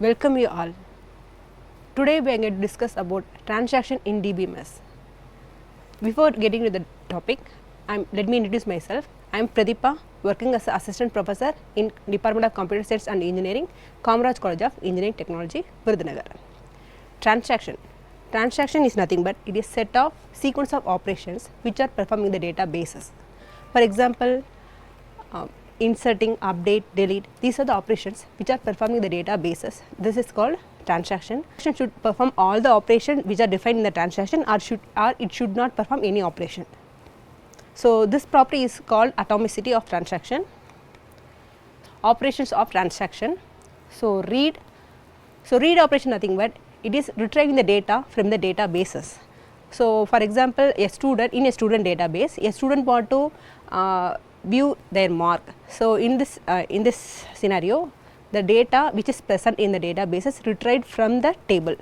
Welcome you all. Today we are going to discuss about transaction in DBMS. Before getting to the topic, let me introduce myself. I am Pradeepa, working as an assistant professor in Department of Computer Science and Engineering, Kamaraj College of Engineering Technology, Virudhunagar. Transaction is nothing but it is a set of sequence of operations which are performed in the databases. For example, inserting, update, delete, these are the operations which are performed in the databases. This is called transaction. Transaction should perform all the operations which are defined in the transaction, or it should not perform any operation. So this property is called atomicity of transaction. Operations of transaction. So read operation nothing but it is retrieving the data from the databases. So for example, in a student database, a student want to view their mark. So in this scenario, the data which is present in the database is retrieved from the table.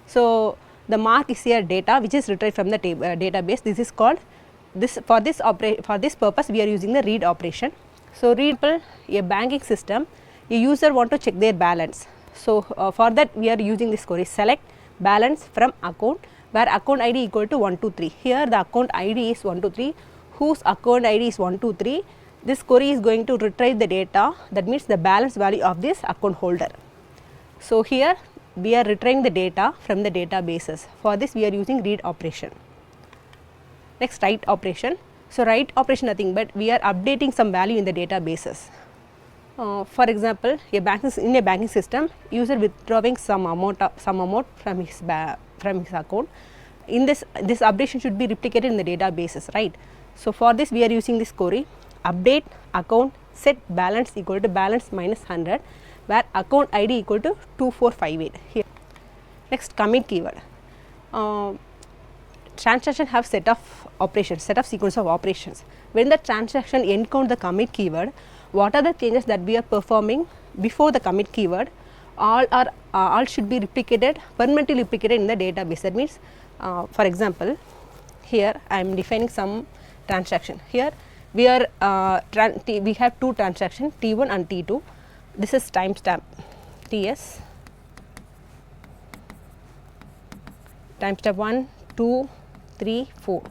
So the mark is here data which is retrieved from the database. This is called for this purpose we are using the read operation. So a banking system, a user want to check their balance. So for that we are using this query, select balance from account, where account ID equal to 123. Here the account ID is 123, whose account ID is 123. This query is going to retrieve the data, that means the balance value of this account holder. So here we are retrieving the data from the databases. For this we are using read operation. Next, write operation. So write operation nothing but we are updating some value in the databases. For example, in a banking system, user withdrawing some amount from his account. In this updation should be replicated in the databases, right? So for this we are using this query, update account set balance equal to balance minus 100, where account ID equal to 2458 here. Next, commit keyword. Transaction have set of sequence of operations. When the transaction encounters the commit keyword, what are the changes that we are performing before the commit keyword? All should be permanently replicated in the database. That means, for example, here I am defining some transaction. Here we are we have two transactions, T1 and T2. This is timestamp TS, timestamp 1, 2, 3, 4.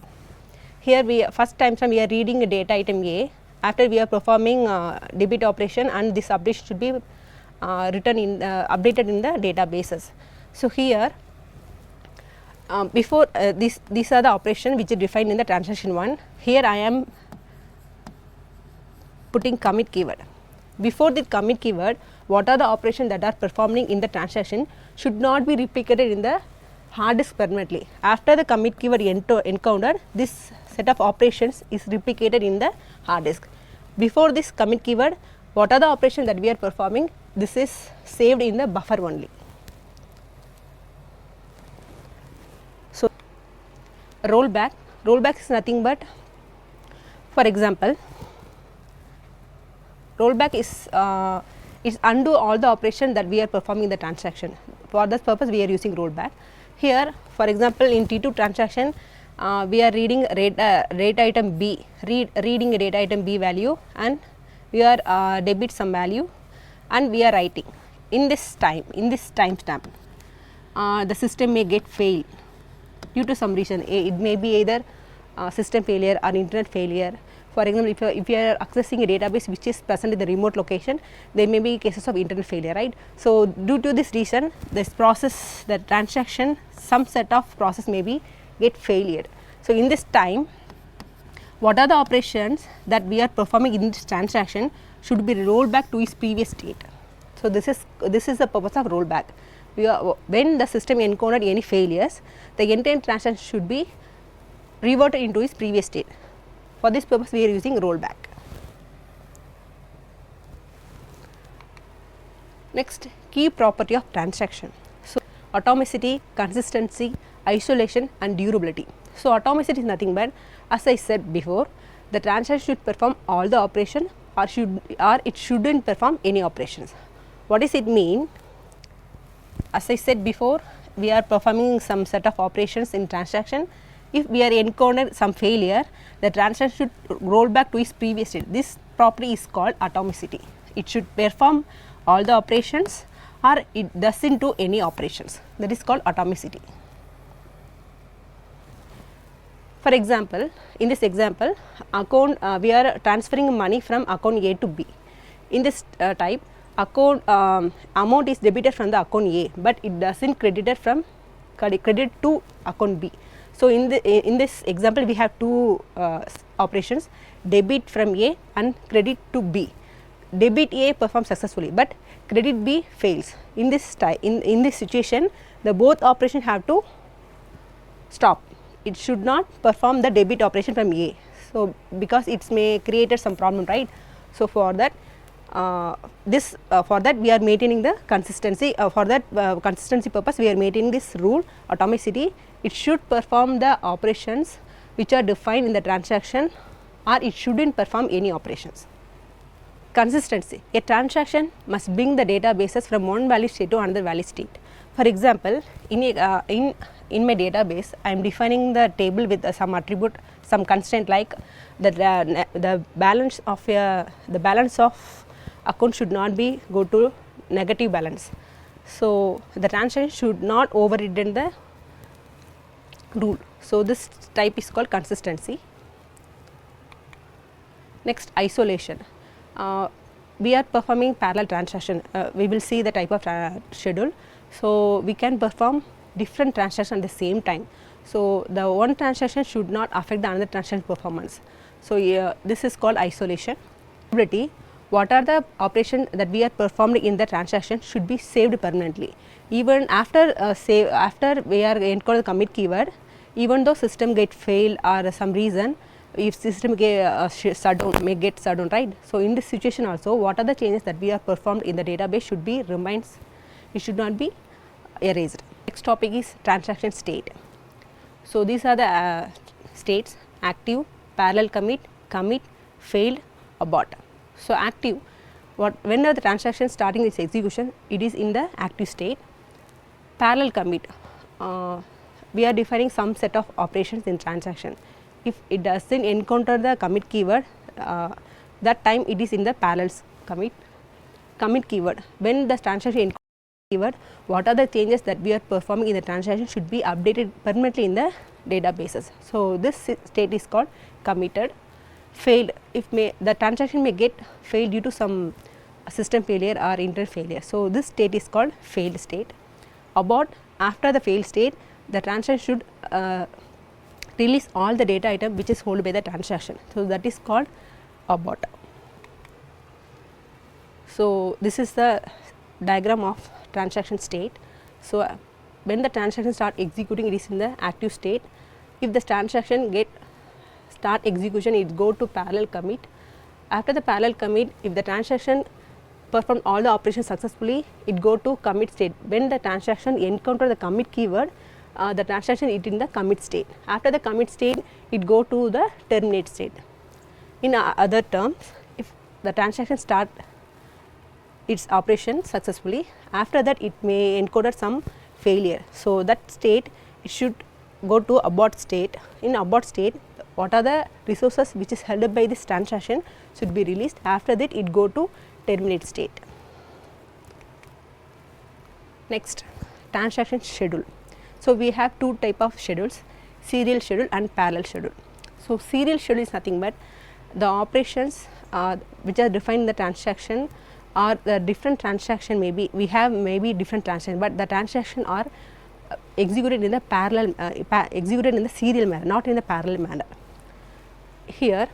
Here first timestamp we are reading a data item A. After we are performing debit operation, and this update should be updated in the databases. So here before these are the operations which are defined in the transaction 1. Here I am putting commit keyword. Before the commit keyword, what are the operations that are performing in the transaction should not be replicated in the hard disk permanently. After the commit keyword encountered, this set of operations is replicated in the hard disk. Before this commit keyword, what are the operations that we are performing? This is saved in the buffer only. So rollback is nothing but, for example, rollback is undo all the operations that we are performing in the transaction. For this purpose we are using rollback. Here for example, in T2 transaction we are reading rate item B, reading a data item B value, and we are debit some value, and we are writing in this timestamp. The system may get failed due to some reason. It may be either system failure or internet failure. For example, if you are accessing a database which is present in the remote location, there may be cases of internet failure, right? So due to this reason, this process, the transaction, some set of process may be get failure. So in this time, what are the operations that we are performing in this transaction should be rolled back to its previous state. So this is the purpose of rollback. When the system encountered any failures, the entire transaction should be reverted into its previous state. For this purpose we are using rollback. Next, key property of transaction. So atomicity, consistency, isolation and durability. So atomicity is nothing but, as I said before, the transaction should perform all the operation or it shouldn't perform any operations. What does it mean? As I said before, we are performing some set of operations in transaction. If we are encountered some failure, the transaction should roll back to its previous state. This property is called atomicity. It should perform all the operations or it doesn't do any operations. That is called atomicity. For example, in this example, we are transferring money from account A to B. In this type, account amount is debited from the account A, but it doesn't credited from credit to account B. So in this example, we have two operations, debit from A and credit to B. Debit A performs successfully, but credit B fails. In this in this situation, the both operations have to stop. It should not perform the debit operation from A. So because it may created some problem, right? So for that, for that we are maintaining the consistency. For that consistency purpose, we are maintaining this rule, atomicity. It should perform the operations which are defined in the transaction, or it shouldn't perform any operations. Consistency. A transaction must bring the databases from one valid state to another valid state. For example, in my database, I am defining the table with some attribute, some constraint like the balance of account should not be go to negative balance. So the transaction should not override the rule. So this type is called consistency. Next, isolation. We are performing parallel transaction. We will see the type of schedule. So we can perform different transactions at the same time. So the one transaction should not affect the another transaction performance. So this is called isolation. What are the operations that we are performed in the transaction should be saved permanently. Even after after we are encode the commit keyword, even though system get failed or some reason, if system get shut down, right? So in this situation also, what are the changes that we are performed in the database should be remains. It should not be erased. Next topic is transaction state. So these are the states: active, parallel commit, failed, abort. So active, when the transaction starting its execution, it is in the active state. Parallel commit, we are defining some set of operations in transaction. If it doesn't encounter the commit keyword, that time it is in the parallel commit keyword. When the transaction encounters keyword, what are the changes that we are performing in the transaction should be updated permanently in the databases. So this state is called committed. Failed, if the transaction may get failed due to some system failure or internet failure. So this state is called failed state. Abort, after the failed state, the transaction should release all the data item which is held by the transaction. So that is called abort. So this is the diagram of transaction state. So when the transaction start executing, it is in the active state. If the transaction start execution, it go to parallel commit. After the parallel commit, if the transaction perform all the operations successfully, it go to commit state. When the transaction encounter the commit keyword, the transaction is in the commit state. After the commit state, it go to the terminate state. In other terms, if the transaction start its operation successfully, after that it may encounter some failure. So that state, it should go to abort state. In abort state, what are the resources which is held up by this transaction should be released. After that, it go to terminate state. Next, transaction schedule. So we have two type of schedules, serial schedule and parallel schedule. So serial schedule is nothing but the operations which are defined in the transaction, or the different transaction maybe we have different transaction, but the transaction are executed in the parallel executed in the serial manner, not in the parallel manner. Here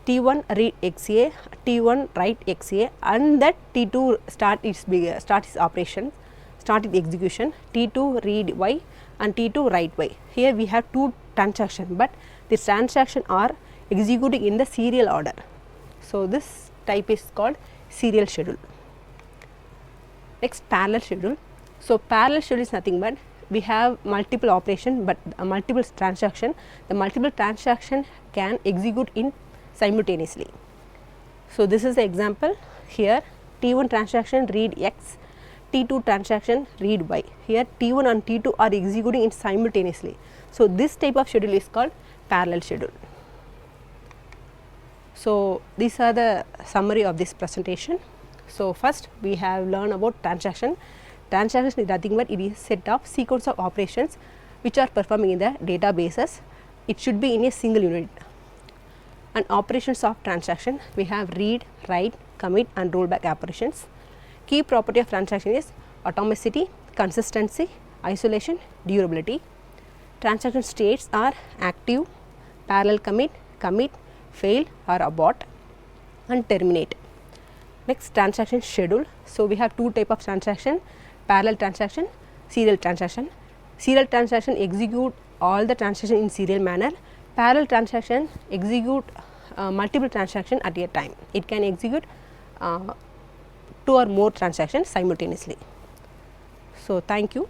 T1 read XA, T1 write XA, and that T2 start its operation, start its execution, T2 read Y and T2 write Y. Here we have two transactions, but these transactions are executing in the serial order. So this type is called serial schedule. Next, parallel schedule. So parallel schedule is nothing but we have multiple operation, but multiple transaction. The multiple transaction can execute in simultaneously. So this is the example. Here T1 transaction read X, T2 transaction read Y. Here T1 and T2 are executing in simultaneously. So this type of schedule is called parallel schedule. So these are the summary of this presentation. So, first we have learned about transaction. Transaction is nothing but it is set of sequence of operations which are performing in the databases. It should be in a single unit. And operations of transaction, we have read, write, commit and rollback operations. Key property of transaction is atomicity, consistency, isolation, durability. Transaction states are active, parallel commit, commit, fail or abort and terminate. Next, transaction schedule. So, we have two type of transaction, parallel transaction, serial transaction. Serial transaction execute all the transaction in serial manner. Parallel transaction execute multiple transaction at a time. It can execute 2 or more transactions simultaneously. So, thank you.